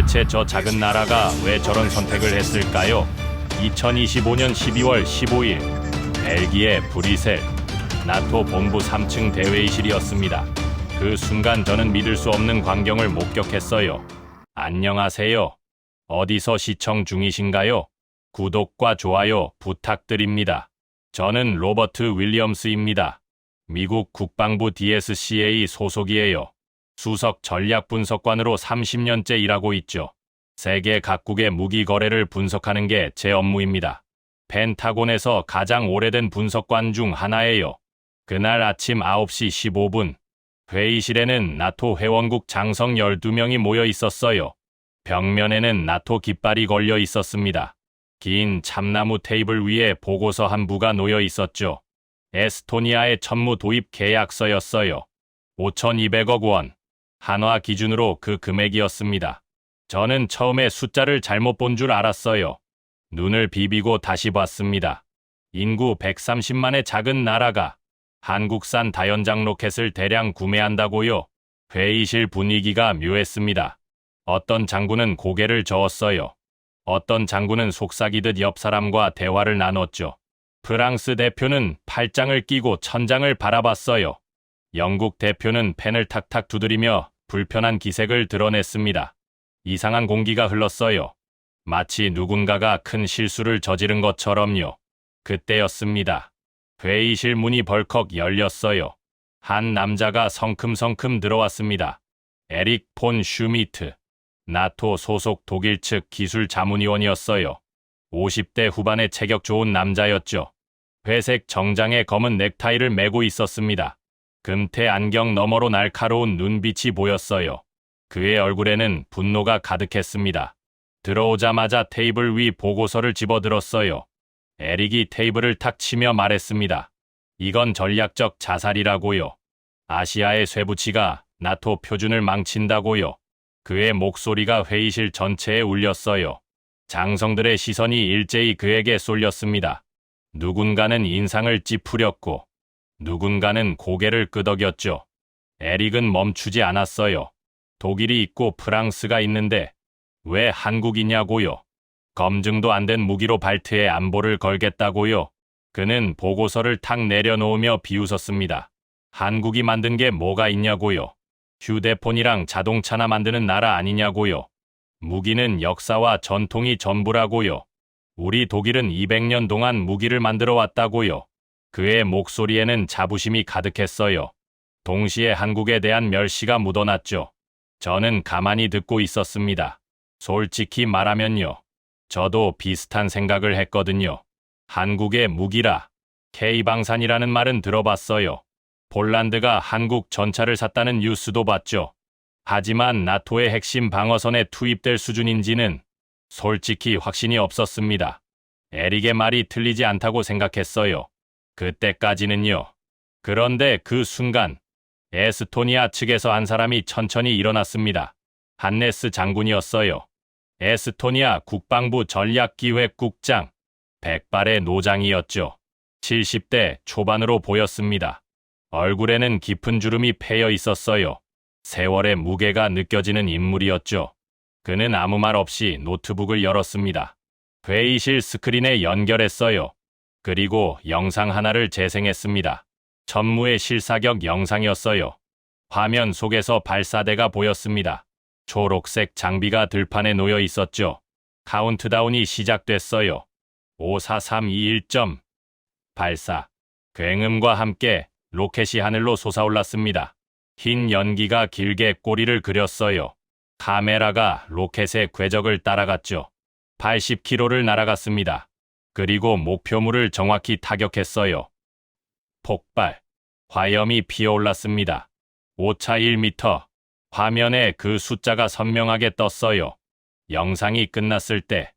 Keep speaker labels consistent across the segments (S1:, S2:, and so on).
S1: 도대체 저 작은 나라가 왜 저런 선택을 했을까요? 2025년 12월 15일 벨기에 브뤼셀 나토 본부 3층 대회의실이었습니다. 그 순간 저는 믿을 수 없는 광경을 목격했어요. 안녕하세요. 어디서 시청 중이신가요? 구독과 좋아요 부탁드립니다. 저는 로버트 윌리엄스입니다. 미국 국방부 DSCA 소속이에요. 수석 전략분석관으로 30년째 일하고 있죠. 세계 각국의 무기 거래를 분석하는 게 제 업무입니다. 펜타곤에서 가장 오래된 분석관 중 하나예요. 그날 아침 9시 15분, 회의실에는 나토 회원국 장성 12명이 모여 있었어요. 벽면에는 나토 깃발이 걸려 있었습니다. 긴 참나무 테이블 위에 보고서 한 부가 놓여 있었죠. 에스토니아의 천무 도입 계약서였어요. 5,200억 원. 한화 기준으로 그 금액이었습니다. 저는 처음에 숫자를 잘못 본 줄 알았어요. 눈을 비비고 다시 봤습니다. 인구 130만의 작은 나라가 한국산 다연장 로켓을 대량 구매한다고요? 회의실 분위기가 묘했습니다. 어떤 장군은 고개를 저었어요. 어떤 장군은 속삭이듯 옆 사람과 대화를 나눴죠. 프랑스 대표는 팔짱을 끼고 천장을 바라봤어요. 영국 대표는 펜을 탁탁 두드리며 불편한 기색을 드러냈습니다. 이상한 공기가 흘렀어요. 마치 누군가가 큰 실수를 저지른 것처럼요. 그때였습니다. 회의실 문이 벌컥 열렸어요. 한 남자가 성큼성큼 들어왔습니다. 에릭 폰 슈미트. 나토 소속 독일 측 기술 자문위원이었어요. 50대 후반의 체격 좋은 남자였죠. 회색 정장에 검은 넥타이를 메고 있었습니다. 금태 안경 너머로 날카로운 눈빛이 보였어요. 그의 얼굴에는 분노가 가득했습니다. 들어오자마자 테이블 위 보고서를 집어들었어요. 에릭이 테이블을 탁 치며 말했습니다. 이건 전략적 자살이라고요. 아시아의 쇠붙이가 나토 표준을 망친다고요. 그의 목소리가 회의실 전체에 울렸어요. 장성들의 시선이 일제히 그에게 쏠렸습니다. 누군가는 인상을 찌푸렸고 누군가는 고개를 끄덕였죠. 에릭은 멈추지 않았어요. 독일이 있고 프랑스가 있는데 왜 한국이냐고요. 검증도 안 된 무기로 발트에 안보를 걸겠다고요. 그는 보고서를 탁 내려놓으며 비웃었습니다. 한국이 만든 게 뭐가 있냐고요. 휴대폰이랑 자동차나 만드는 나라 아니냐고요. 무기는 역사와 전통이 전부라고요. 우리 독일은 200년 동안 무기를 만들어 왔다고요. 그의 목소리에는 자부심이 가득했어요. 동시에 한국에 대한 멸시가 묻어났죠. 저는 가만히 듣고 있었습니다. 솔직히 말하면요. 저도 비슷한 생각을 했거든요. 한국의 무기라. K방산이라는 말은 들어봤어요. 폴란드가 한국 전차를 샀다는 뉴스도 봤죠. 하지만 나토의 핵심 방어선에 투입될 수준인지는 솔직히 확신이 없었습니다. 에릭의 말이 틀리지 않다고 생각했어요. 그때까지는요. 그런데 그 순간 에스토니아 측에서 한 사람이 천천히 일어났습니다. 한네스 장군이었어요. 에스토니아 국방부 전략기획국장. 백발의 노장이었죠. 70대 초반으로 보였습니다. 얼굴에는 깊은 주름이 패여 있었어요. 세월의 무게가 느껴지는 인물이었죠. 그는 아무 말 없이 노트북을 열었습니다. 회의실 스크린에 연결했어요. 그리고 영상 하나를 재생했습니다. 전무의 실사격 영상이었어요. 화면 속에서 발사대가 보였습니다. 초록색 장비가 들판에 놓여 있었죠. 카운트다운이 시작됐어요. 5, 4, 3, 2, 1. 발사. 굉음과 함께 로켓이 하늘로 솟아올랐습니다. 흰 연기가 길게 꼬리를 그렸어요. 카메라가 로켓의 궤적을 따라갔죠. 80km를 날아갔습니다. 그리고 목표물을 정확히 타격했어요. 폭발. 화염이 피어올랐습니다. 오차 1m. 화면에 그 숫자가 선명하게 떴어요. 영상이 끝났을 때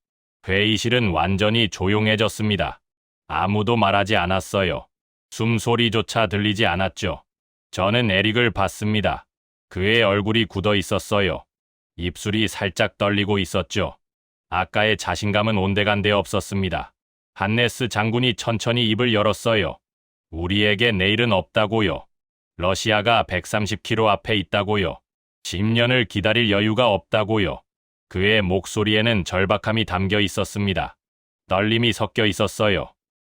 S1: 회의실은 완전히 조용해졌습니다. 아무도 말하지 않았어요. 숨소리조차 들리지 않았죠. 저는 에릭을 봤습니다. 그의 얼굴이 굳어 있었어요. 입술이 살짝 떨리고 있었죠. 아까의 자신감은 온데간데 없었습니다. 한네스 장군이 천천히 입을 열었어요. 우리에게 내일은 없다고요. 러시아가 130km 앞에 있다고요. 10년을 기다릴 여유가 없다고요. 그의 목소리에는 절박함이 담겨 있었습니다. 떨림이 섞여 있었어요.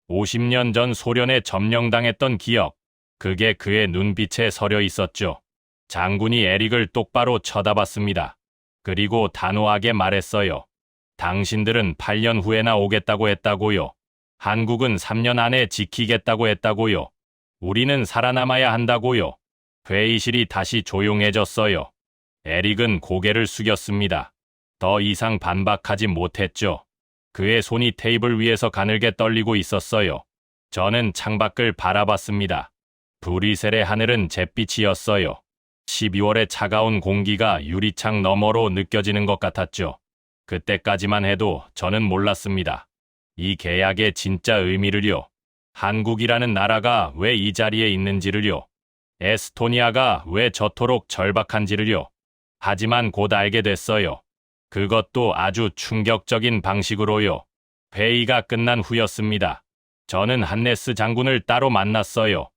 S1: 50년 전 소련에 점령당했던 기억, 그게 그의 눈빛에 서려 있었죠. 장군이 에릭을 똑바로 쳐다봤습니다. 그리고 단호하게 말했어요. 당신들은 8년 후에나 오겠다고 했다고요. 한국은 3년 안에 지키겠다고 했다고요. 우리는 살아남아야 한다고요. 회의실이 다시 조용해졌어요. 에릭은 고개를 숙였습니다. 더 이상 반박하지 못했죠. 그의 손이 테이블 위에서 가늘게 떨리고 있었어요. 저는 창밖을 바라봤습니다. 브뤼셀의 하늘은 잿빛이었어요. 12월의 차가운 공기가 유리창 너머로 느껴지는 것 같았죠. 그때까지만 해도 저는 몰랐습니다. 이 계약의 진짜 의미를요. 한국이라는 나라가 왜 이 자리에 있는지를요. 에스토니아가 왜 저토록 절박한지를요. 하지만 곧 알게 됐어요. 그것도 아주 충격적인 방식으로요. 회의가 끝난 후였습니다. 저는 한네스 장군을 따로 만났어요.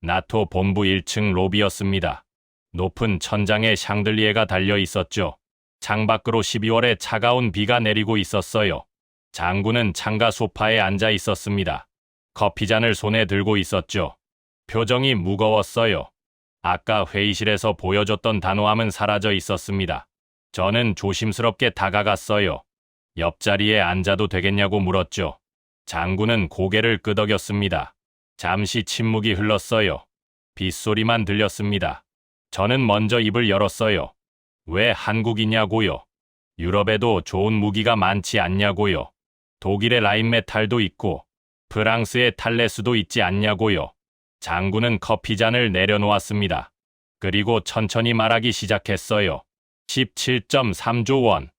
S1: 나토 본부 1층 로비였습니다. 높은 천장에 샹들리에가 달려 있었죠. 창밖으로 12월에 차가운 비가 내리고 있었어요. 장군은 창가 소파에 앉아 있었습니다. 커피잔을 손에 들고 있었죠. 표정이 무거웠어요. 아까 회의실에서 보여줬던 단호함은 사라져 있었습니다. 저는 조심스럽게 다가갔어요. 옆자리에 앉아도 되겠냐고 물었죠. 장군은 고개를 끄덕였습니다. 잠시 침묵이 흘렀어요. 빗소리만 들렸습니다. 저는 먼저 입을 열었어요. 왜 한국이냐고요? 유럽에도 좋은 무기가 많지 않냐고요? 독일의 라인메탈도 있고 프랑스의 탈레스도 있지 않냐고요? 장군은 커피잔을 내려놓았습니다. 그리고 천천히 말하기 시작했어요. 17.3조 원.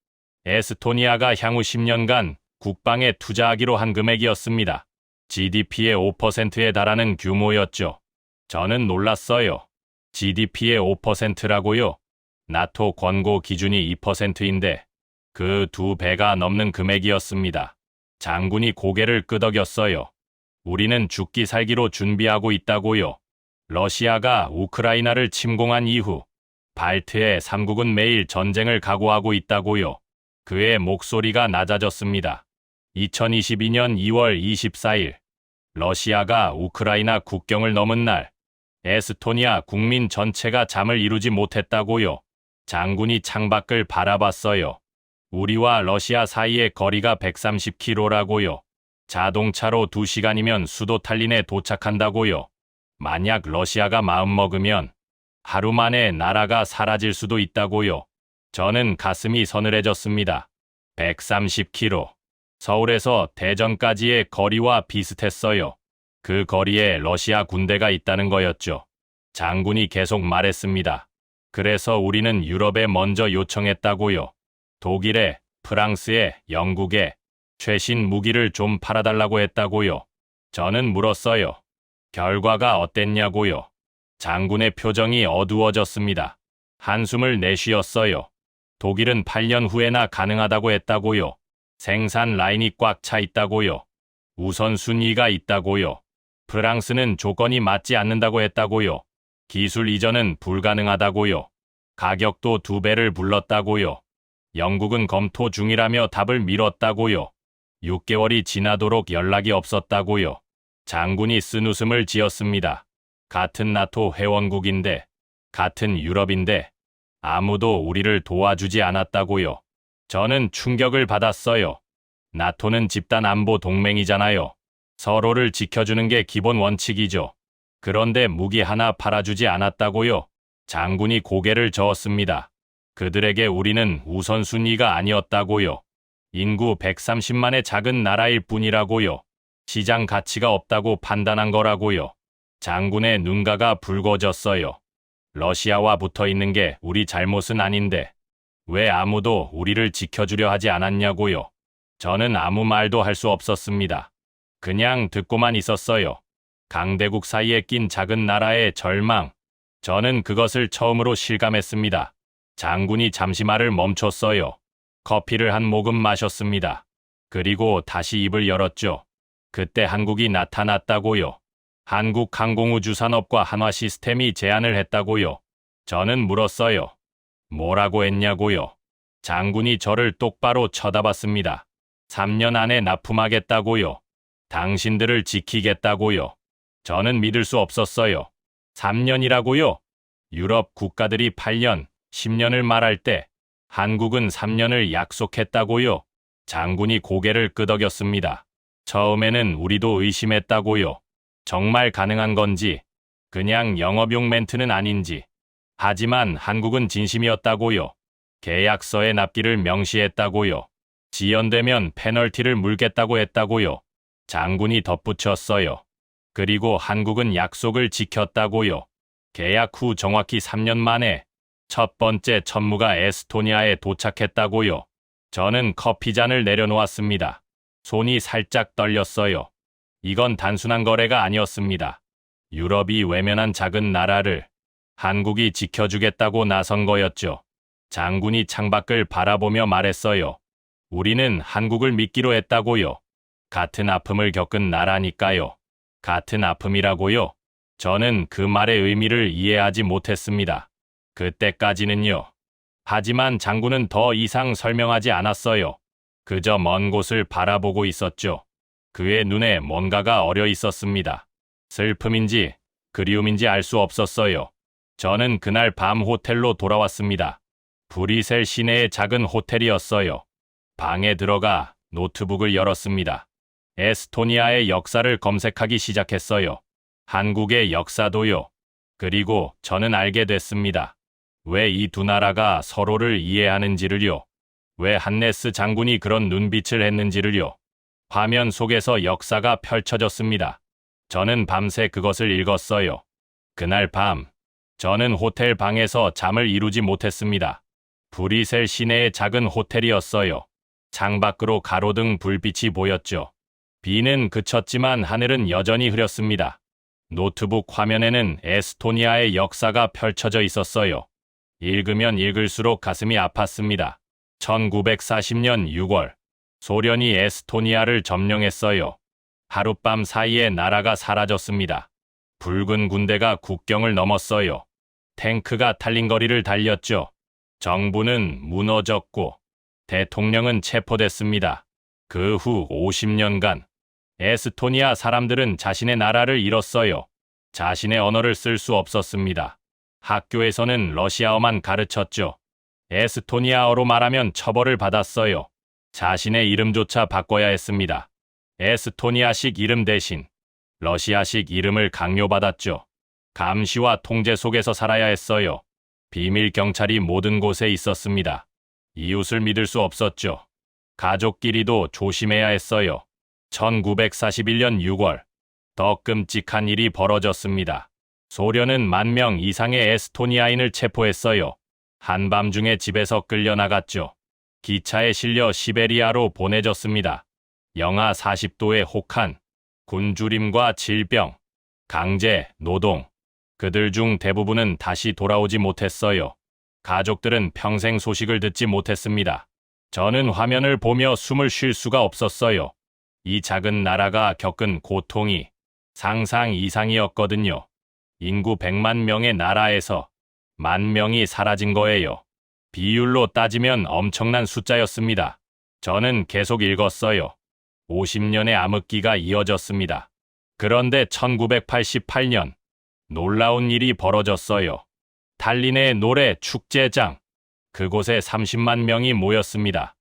S1: 에스토니아가 향후 10년간 국방에 투자하기로 한 금액이었습니다. GDP의 5%에 달하는 규모였죠. 저는 놀랐어요. GDP의 5%라고요? 나토 권고 기준이 2%인데 그 2배가 넘는 금액이었습니다. 장군이 고개를 끄덕였어요. 우리는 죽기 살기로 준비하고 있다고요. 러시아가 우크라이나를 침공한 이후 발트의 3국은 매일 전쟁을 각오하고 있다고요. 그의 목소리가 낮아졌습니다. 2022년 2월 24일 러시아가 우크라이나 국경을 넘은 날 에스토니아 국민 전체가 잠을 이루지 못했다고요. 장군이 창밖을 바라봤어요. 우리와 러시아 사이의 거리가 130km라고요. 자동차로 2시간이면 수도 탈린에 도착한다고요. 만약 러시아가 마음먹으면 하루 만에 나라가 사라질 수도 있다고요. 저는 가슴이 서늘해졌습니다. 130km. 서울에서 대전까지의 거리와 비슷했어요. 그 거리에 러시아 군대가 있다는 거였죠. 장군이 계속 말했습니다. 그래서 우리는 유럽에 먼저 요청했다고요. 독일에, 프랑스에, 영국에 최신 무기를 좀 팔아달라고 했다고요. 저는 물었어요. 결과가 어땠냐고요. 장군의 표정이 어두워졌습니다. 한숨을 내쉬었어요. 독일은 8년 후에나 가능하다고 했다고요. 생산 라인이 꽉 차 있다고요. 우선순위가 있다고요. 프랑스는 조건이 맞지 않는다고 했다고요. 기술 이전은 불가능하다고요. 가격도 2배를 불렀다고요. 영국은 검토 중이라며 답을 미뤘다고요. 6개월이 지나도록 연락이 없었다고요. 장군이 쓴웃음을 지었습니다. 같은 나토 회원국인데, 같은 유럽인데 아무도 우리를 도와주지 않았다고요. 저는 충격을 받았어요. 나토는 집단 안보 동맹이잖아요. 서로를 지켜주는 게 기본 원칙이죠. 그런데 무기 하나 팔아주지 않았다고요. 장군이 고개를 저었습니다. 그들에게 우리는 우선순위가 아니었다고요. 인구 130만의 작은 나라일 뿐이라고요. 시장 가치가 없다고 판단한 거라고요. 장군의 눈가가 붉어졌어요. 러시아와 붙어 있는 게 우리 잘못은 아닌데 왜 아무도 우리를 지켜주려 하지 않았냐고요. 저는 아무 말도 할 수 없었습니다. 그냥 듣고만 있었어요. 강대국 사이에 낀 작은 나라의 절망. 저는 그것을 처음으로 실감했습니다. 장군이 잠시 말을 멈췄어요. 커피를 한 모금 마셨습니다. 그리고 다시 입을 열었죠. 그때 한국이 나타났다고요. 한국항공우주산업과 한화시스템이 제안을 했다고요. 저는 물었어요. 뭐라고 했냐고요. 장군이 저를 똑바로 쳐다봤습니다. 3년 안에 납품하겠다고요. 당신들을 지키겠다고요. 저는 믿을 수 없었어요. 3년이라고요? 유럽 국가들이 8년, 10년을 말할 때 한국은 3년을 약속했다고요? 장군이 고개를 끄덕였습니다. 처음에는 우리도 의심했다고요. 정말 가능한 건지, 그냥 영업용 멘트는 아닌지. 하지만 한국은 진심이었다고요. 계약서에 납기를 명시했다고요. 지연되면 페널티를 물겠다고 했다고요. 장군이 덧붙였어요. 그리고 한국은 약속을 지켰다고요. 계약 후 정확히 3년 만에 첫 번째 천무가 에스토니아에 도착했다고요. 저는 커피잔을 내려놓았습니다. 손이 살짝 떨렸어요. 이건 단순한 거래가 아니었습니다. 유럽이 외면한 작은 나라를 한국이 지켜주겠다고 나선 거였죠. 장군이 창밖을 바라보며 말했어요. 우리는 한국을 믿기로 했다고요. 같은 아픔을 겪은 나라니까요. 같은 아픔이라고요? 저는 그 말의 의미를 이해하지 못했습니다. 그때까지는요. 하지만 장군은 더 이상 설명하지 않았어요. 그저 먼 곳을 바라보고 있었죠. 그의 눈에 뭔가가 어려 있었습니다. 슬픔인지 그리움인지 알 수 없었어요. 저는 그날 밤 호텔로 돌아왔습니다. 브뤼셀 시내의 작은 호텔이었어요. 방에 들어가 노트북을 열었습니다. 에스토니아의 역사를 검색하기 시작했어요. 한국의 역사도요. 그리고 저는 알게 됐습니다. 왜 이 두 나라가 서로를 이해하는지를요. 왜 한네스 장군이 그런 눈빛을 했는지를요. 화면 속에서 역사가 펼쳐졌습니다. 저는 밤새 그것을 읽었어요. 그날 밤, 저는 호텔 방에서 잠을 이루지 못했습니다. 브뤼셀 시내의 작은 호텔이었어요. 창밖으로 가로등 불빛이 보였죠. 비는 그쳤지만 하늘은 여전히 흐렸습니다. 노트북 화면에는 에스토니아의 역사가 펼쳐져 있었어요. 읽으면 읽을수록 가슴이 아팠습니다. 1940년 6월, 소련이 에스토니아를 점령했어요. 하룻밤 사이에 나라가 사라졌습니다. 붉은 군대가 국경을 넘었어요. 탱크가 탈린거리를 달렸죠. 정부는 무너졌고 대통령은 체포됐습니다. 그 후 50년간 에스토니아 사람들은 자신의 나라를 잃었어요. 자신의 언어를 쓸 수 없었습니다. 학교에서는 러시아어만 가르쳤죠. 에스토니아어로 말하면 처벌을 받았어요. 자신의 이름조차 바꿔야 했습니다. 에스토니아식 이름 대신 러시아식 이름을 강요받았죠. 감시와 통제 속에서 살아야 했어요. 비밀 경찰이 모든 곳에 있었습니다. 이웃을 믿을 수 없었죠. 가족끼리도 조심해야 했어요. 1941년 6월, 더 끔찍한 일이 벌어졌습니다. 소련은 10,000명 이상의 에스토니아인을 체포했어요. 한밤중에 집에서 끌려나갔죠. 기차에 실려 시베리아로 보내졌습니다. 영하 40도의 혹한, 굶주림과 질병, 강제, 노동. 그들 중 대부분은 다시 돌아오지 못했어요. 가족들은 평생 소식을 듣지 못했습니다. 저는 화면을 보며 숨을 쉴 수가 없었어요. 이 작은 나라가 겪은 고통이 상상 이상이었거든요. 인구 100만 명의 나라에서 10,000명이 사라진 거예요. 비율로 따지면 엄청난 숫자였습니다. 저는 계속 읽었어요. 50년의 암흑기가 이어졌습니다. 그런데 1988년, 놀라운 일이 벌어졌어요. 달린의 노래 축제장. 그곳에 30만 명이 모였습니다.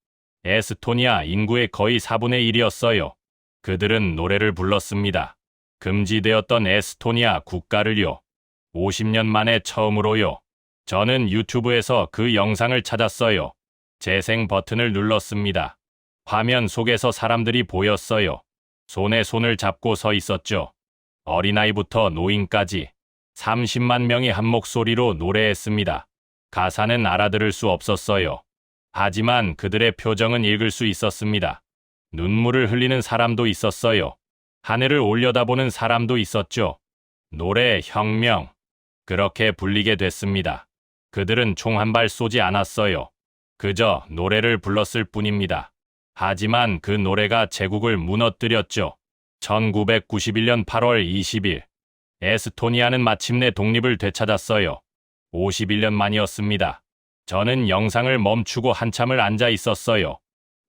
S1: 에스토니아 인구의 거의 4분의 1이었어요. 그들은 노래를 불렀습니다. 금지되었던 에스토니아 국가를요. 50년 만에 처음으로요. 저는 유튜브에서 그 영상을 찾았어요. 재생 버튼을 눌렀습니다. 화면 속에서 사람들이 보였어요. 손에 손을 잡고 서 있었죠. 어린아이부터 노인까지 30만 명이 한 목소리로 노래했습니다. 가사는 알아들을 수 없었어요. 하지만 그들의 표정은 읽을 수 있었습니다. 눈물을 흘리는 사람도 있었어요. 하늘을 올려다보는 사람도 있었죠. 노래 혁명. 그렇게 불리게 됐습니다. 그들은 총 한 발 쏘지 않았어요. 그저 노래를 불렀을 뿐입니다. 하지만 그 노래가 제국을 무너뜨렸죠. 1991년 8월 20일, 에스토니아는 마침내 독립을 되찾았어요. 51년 만이었습니다. 저는 영상을 멈추고 한참을 앉아 있었어요.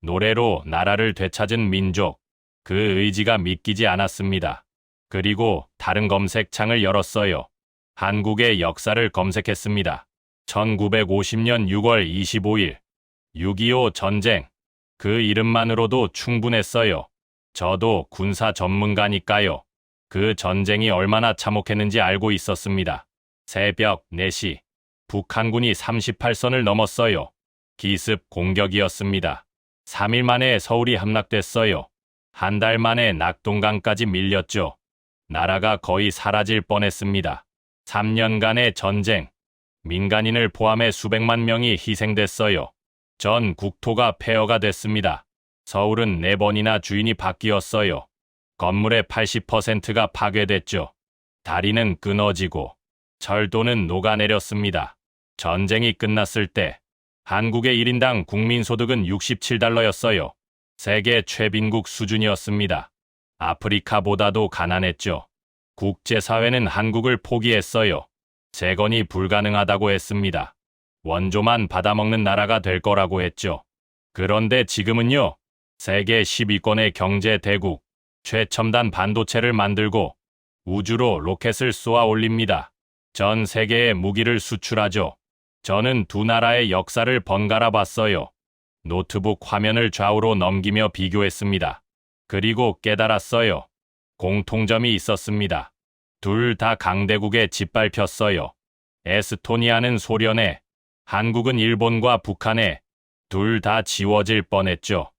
S1: 노래로 나라를 되찾은 민족, 그 의지가 믿기지 않았습니다. 그리고 다른 검색창을 열었어요. 한국의 역사를 검색했습니다. 1950년 6월 25일, 6.25 전쟁. 그 이름만으로도 충분했어요. 저도 군사 전문가니까요. 그 전쟁이 얼마나 참혹했는지 알고 있었습니다. 새벽 4시, 북한군이 38선을 넘었어요. 기습 공격이었습니다. 3일 만에 서울이 함락됐어요. 한 달 만에 낙동강까지 밀렸죠. 나라가 거의 사라질 뻔했습니다. 3년간의 전쟁, 민간인을 포함해 수백만 명이 희생됐어요. 전 국토가 폐허가 됐습니다. 서울은 4번이나 주인이 바뀌었어요. 건물의 80%가 파괴됐죠. 다리는 끊어지고 철도는 녹아내렸습니다. 전쟁이 끝났을 때 한국의 1인당 국민소득은 $67였어요. 세계 최빈국 수준이었습니다. 아프리카보다도 가난했죠. 국제사회는 한국을 포기했어요. 재건이 불가능하다고 했습니다. 원조만 받아먹는 나라가 될 거라고 했죠. 그런데 지금은요, 세계 10위권의 경제 대국, 최첨단 반도체를 만들고 우주로 로켓을 쏘아 올립니다. 전 세계에 무기를 수출하죠. 저는 두 나라의 역사를 번갈아 봤어요. 노트북 화면을 좌우로 넘기며 비교했습니다. 그리고 깨달았어요. 공통점이 있었습니다. 둘 다 강대국에 짓밟혔어요. 에스토니아는 소련에, 한국은 일본과 북한에, 둘 다 지워질 뻔했죠.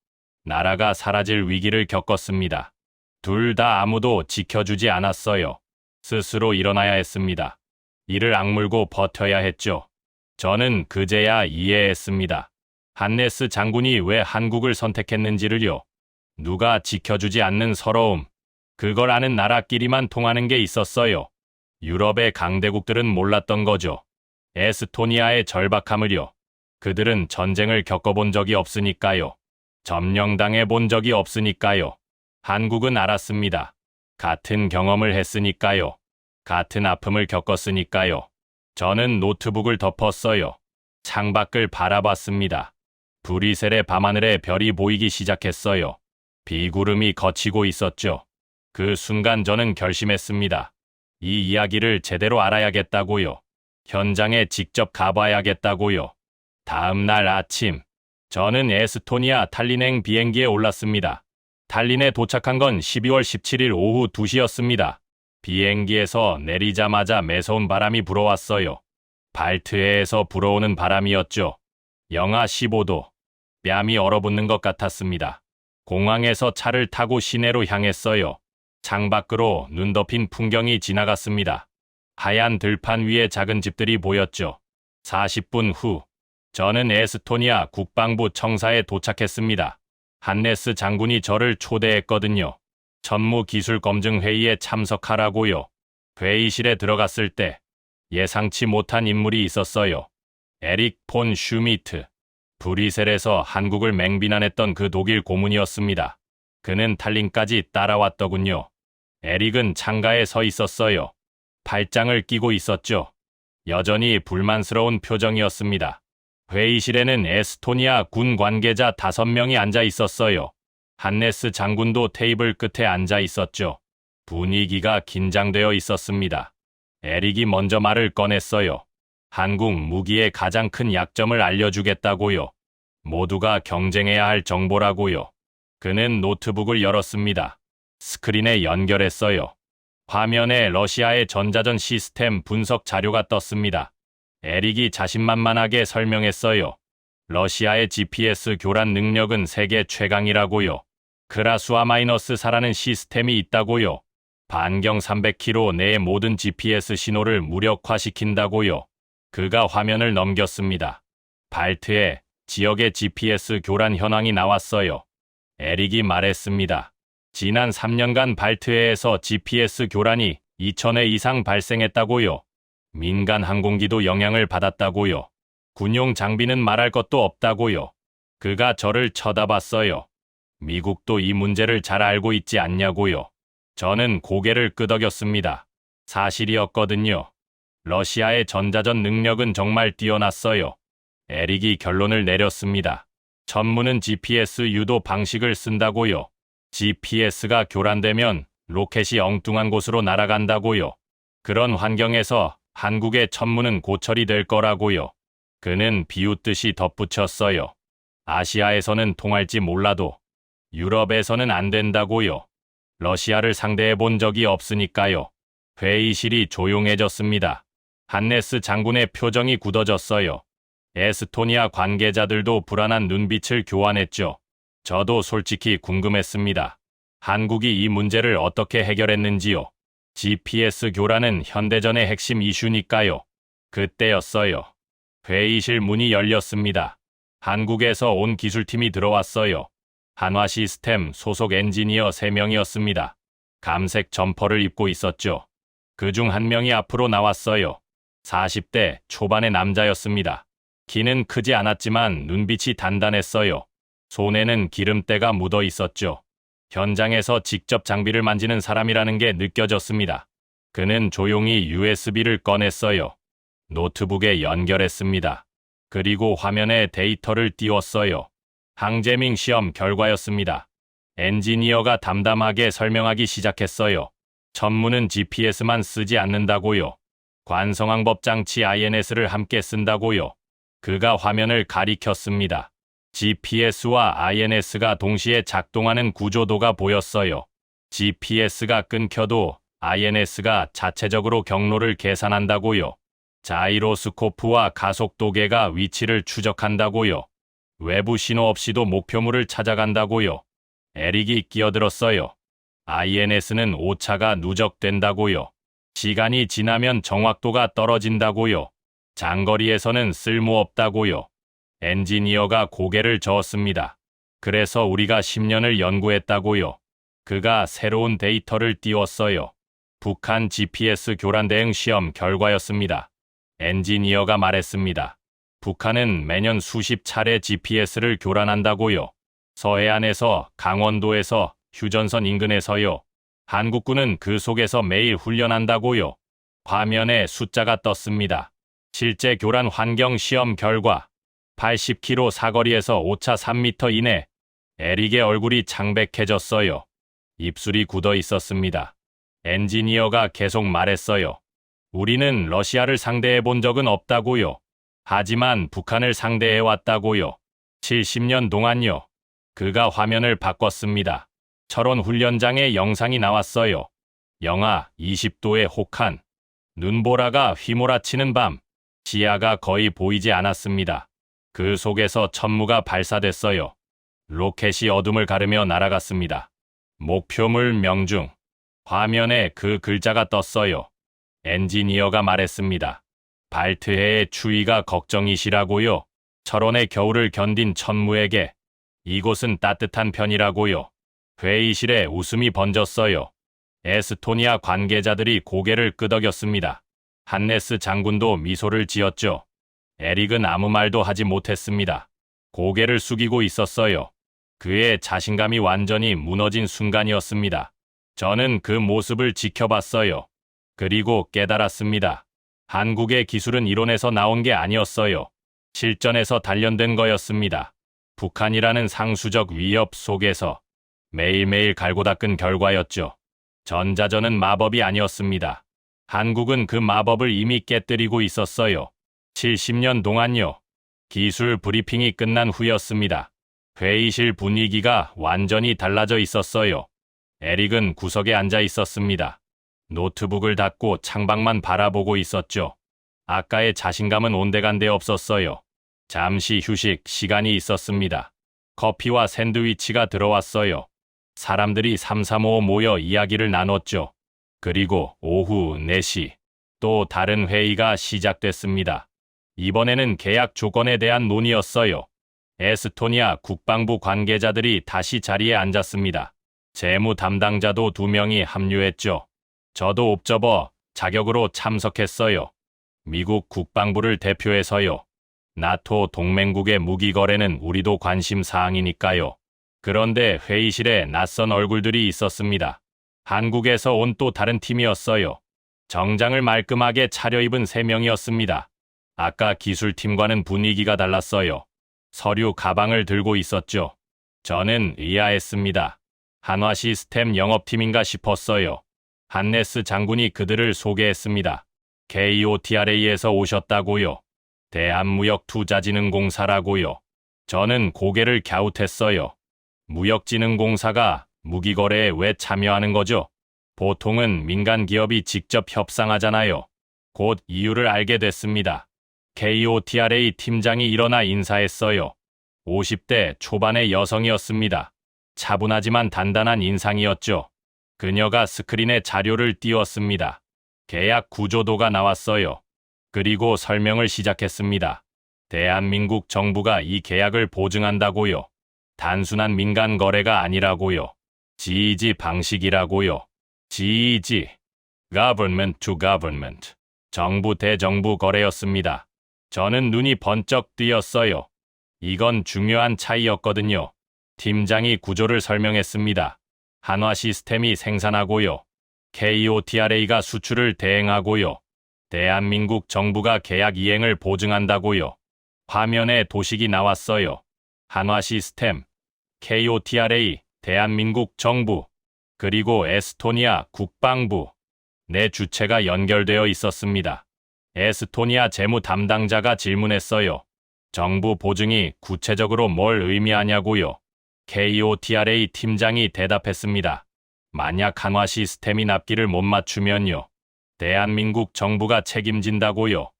S1: 나라가 사라질 위기를 겪었습니다. 둘 다 아무도 지켜주지 않았어요. 스스로 일어나야 했습니다. 이를 악물고 버텨야 했죠. 저는 그제야 이해했습니다. 한네스 장군이 왜 한국을 선택했는지를요. 누가 지켜주지 않는 서러움, 그걸 아는 나라끼리만 통하는 게 있었어요. 유럽의 강대국들은 몰랐던 거죠. 에스토니아의 절박함을요. 그들은 전쟁을 겪어본 적이 없으니까요. 점령당해 본 적이 없으니까요. 한국은 알았습니다. 같은 경험을 했으니까요. 같은 아픔을 겪었으니까요. 저는 노트북을 덮었어요. 창밖을 바라봤습니다. 브뤼셀의 밤하늘에 별이 보이기 시작했어요. 비구름이 걷히고 있었죠. 그 순간 저는 결심했습니다. 이 이야기를 제대로 알아야겠다고요. 현장에 직접 가봐야겠다고요. 다음 날 아침, 저는 에스토니아 탈린행 비행기에 올랐습니다. 탈린에 도착한 건 12월 17일 오후 2시였습니다. 비행기에서 내리자마자 매서운 바람이 불어왔어요. 발트해에서 불어오는 바람이었죠. 영하 15도. 뺨이 얼어붙는 것 같았습니다. 공항에서 차를 타고 시내로 향했어요. 창밖으로 눈 덮인 풍경이 지나갔습니다. 하얀 들판 위에 작은 집들이 보였죠. 40분 후, 저는 에스토니아 국방부 청사에 도착했습니다. 한네스 장군이 저를 초대했거든요. 천무기술검증회의에 참석하라고요. 회의실에 들어갔을 때 예상치 못한 인물이 있었어요. 에릭 폰 슈미트. 브뤼셀에서 한국을 맹비난했던 그 독일 고문이었습니다. 그는 탈린까지 따라왔더군요. 에릭은 창가에 서 있었어요. 팔짱을 끼고 있었죠. 여전히 불만스러운 표정이었습니다. 회의실에는 에스토니아 군 관계자 5명이 앉아 있었어요. 한네스 장군도 테이블 끝에 앉아 있었죠. 분위기가 긴장되어 있었습니다. 에릭이 먼저 말을 꺼냈어요. 한국 무기의 가장 큰 약점을 알려주겠다고요. 모두가 경쟁해야 할 정보라고요. 그는 노트북을 열었습니다. 스크린에 연결했어요. 화면에 러시아의 전자전 시스템 분석 자료가 떴습니다. 에릭이 자신만만하게 설명했어요. 러시아의 GPS 교란 능력은 세계 최강이라고요. 크라수아-4라는 시스템이 있다고요. 반경 300km 내의 모든 GPS 신호를 무력화시킨다고요. 그가 화면을 넘겼습니다. 발트해 지역의 GPS 교란 현황이 나왔어요. 에릭이 말했습니다. 지난 3년간 발트해에서 GPS 교란이 2,000회 이상 발생했다고요. 민간 항공기도 영향을 받았다고요. 군용 장비는 말할 것도 없다고요. 그가 저를 쳐다봤어요. 미국도 이 문제를 잘 알고 있지 않냐고요. 저는 고개를 끄덕였습니다. 사실이었거든요. 러시아의 전자전 능력은 정말 뛰어났어요. 에릭이 결론을 내렸습니다. 천무는 GPS 유도 방식을 쓴다고요. GPS가 교란되면 로켓이 엉뚱한 곳으로 날아간다고요. 그런 환경에서 한국의 천무는 고철이 될 거라고요. 그는 비웃듯이 덧붙였어요. 아시아에서는 통할지 몰라도 유럽에서는 안 된다고요. 러시아를 상대해 본 적이 없으니까요. 회의실이 조용해졌습니다. 한네스 장군의 표정이 굳어졌어요. 에스토니아 관계자들도 불안한 눈빛을 교환했죠. 저도 솔직히 궁금했습니다. 한국이 이 문제를 어떻게 해결했는지요. GPS 교란은 현대전의 핵심 이슈니까요. 그때였어요. 회의실 문이 열렸습니다. 한국에서 온 기술팀이 들어왔어요. 한화 시스템 소속 엔지니어 3명이었습니다. 감색 점퍼를 입고 있었죠. 그중 한 명이 앞으로 나왔어요. 40대 초반의 남자였습니다. 키는 크지 않았지만 눈빛이 단단했어요. 손에는 기름때가 묻어 있었죠. 현장에서 직접 장비를 만지는 사람이라는 게 느껴졌습니다. 그는 조용히 USB를 꺼냈어요. 노트북에 연결했습니다. 그리고 화면에 데이터를 띄웠어요. 항제밍 시험 결과였습니다. 엔지니어가 담담하게 설명하기 시작했어요. 천무는 GPS만 쓰지 않는다고요. 관성항법 장치 INS를 함께 쓴다고요. 그가 화면을 가리켰습니다. GPS와 INS가 동시에 작동하는 구조도가 보였어요. GPS가 끊겨도 INS가 자체적으로 경로를 계산한다고요. 자이로스코프와 가속도계가 위치를 추적한다고요. 외부 신호 없이도 목표물을 찾아간다고요. 에릭이 끼어들었어요. INS는 오차가 누적된다고요. 시간이 지나면 정확도가 떨어진다고요. 장거리에서는 쓸모없다고요. 엔지니어가 고개를 저었습니다. 그래서 우리가 10년을 연구했다고요. 그가 새로운 데이터를 띄웠어요. 북한 GPS 교란 대응 시험 결과였습니다. 엔지니어가 말했습니다. 북한은 매년 수십 차례 GPS를 교란한다고요. 서해안에서, 강원도에서, 휴전선 인근에서요. 한국군은 그 속에서 매일 훈련한다고요. 화면에 숫자가 떴습니다. 실제 교란 환경 시험 결과 80km 사거리에서 오차 3m 이내. 에릭의 얼굴이 창백해졌어요. 입술이 굳어 있었습니다. 엔지니어가 계속 말했어요. 우리는 러시아를 상대해 본 적은 없다고요. 하지만 북한을 상대해 왔다고요. 70년 동안요. 그가 화면을 바꿨습니다. 철원 훈련장의 영상이 나왔어요. 영하 20도의 혹한. 눈보라가 휘몰아치는 밤. 시야가 거의 보이지 않았습니다. 그 속에서 천무가 발사됐어요. 로켓이 어둠을 가르며 날아갔습니다. 목표물 명중. 화면에 그 글자가 떴어요. 엔지니어가 말했습니다. 발트해의 추위가 걱정이시라고요. 철원의 겨울을 견딘 천무에게 이곳은 따뜻한 편이라고요. 회의실에 웃음이 번졌어요. 에스토니아 관계자들이 고개를 끄덕였습니다. 한네스 장군도 미소를 지었죠. 에릭은 아무 말도 하지 못했습니다. 고개를 숙이고 있었어요. 그의 자신감이 완전히 무너진 순간이었습니다. 저는 그 모습을 지켜봤어요. 그리고 깨달았습니다. 한국의 기술은 이론에서 나온 게 아니었어요. 실전에서 단련된 거였습니다. 북한이라는 상수적 위협 속에서 매일매일 갈고 닦은 결과였죠. 전자전은 마법이 아니었습니다. 한국은 그 마법을 이미 깨뜨리고 있었어요. 70년 동안요. 기술 브리핑이 끝난 후였습니다. 회의실 분위기가 완전히 달라져 있었어요. 에릭은 구석에 앉아 있었습니다. 노트북을 닫고 창밖만 바라보고 있었죠. 아까의 자신감은 온데간데 없었어요. 잠시 휴식 시간이 있었습니다. 커피와 샌드위치가 들어왔어요. 사람들이 삼삼오오 모여 이야기를 나눴죠. 그리고 오후 4시 또 다른 회의가 시작됐습니다. 이번에는 계약 조건에 대한 논의였어요. 에스토니아 국방부 관계자들이 다시 자리에 앉았습니다. 재무 담당자도 2명이 합류했죠. 저도 옵저버 자격으로 참석했어요. 미국 국방부를 대표해서요. 나토 동맹국의 무기 거래는 우리도 관심 사항이니까요. 그런데 회의실에 낯선 얼굴들이 있었습니다. 한국에서 온 또 다른 팀이었어요. 정장을 말끔하게 차려입은 3명이었습니다. 아까 기술팀과는 분위기가 달랐어요. 서류 가방을 들고 있었죠. 저는 의아했습니다. 한화 시스템 영업팀인가 싶었어요. 한네스 장군이 그들을 소개했습니다. KOTRA에서 오셨다고요. 대한무역투자진흥공사라고요. 저는 고개를 갸웃했어요. 무역진흥공사가 무기거래에 왜 참여하는 거죠? 보통은 민간 기업이 직접 협상하잖아요. 곧 이유를 알게 됐습니다. KOTRA 팀장이 일어나 인사했어요. 50대 초반의 여성이었습니다. 차분하지만 단단한 인상이었죠. 그녀가 스크린에 자료를 띄웠습니다. 계약 구조도가 나왔어요. 그리고 설명을 시작했습니다. 대한민국 정부가 이 계약을 보증한다고요. 단순한 민간 거래가 아니라고요. GEG 방식이라고요. GEG, Government to Government, 정부 대 정부 거래였습니다. 저는 눈이 번쩍 뜨였어요. 이건 중요한 차이였거든요. 팀장이 구조를 설명했습니다. 한화 시스템이 생산하고요. KOTRA가 수출을 대행하고요. 대한민국 정부가 계약 이행을 보증한다고요. 화면에 도식이 나왔어요. 한화 시스템, KOTRA, 대한민국 정부, 그리고 에스토니아 국방부. 네 주체가 연결되어 있었습니다. 에스토니아 재무 담당자가 질문했어요. 정부 보증이 구체적으로 뭘 의미하냐고요. KOTRA 팀장이 대답했습니다. 만약 한화 시스템이 납기를 못 맞추면요. 대한민국 정부가 책임진다고요.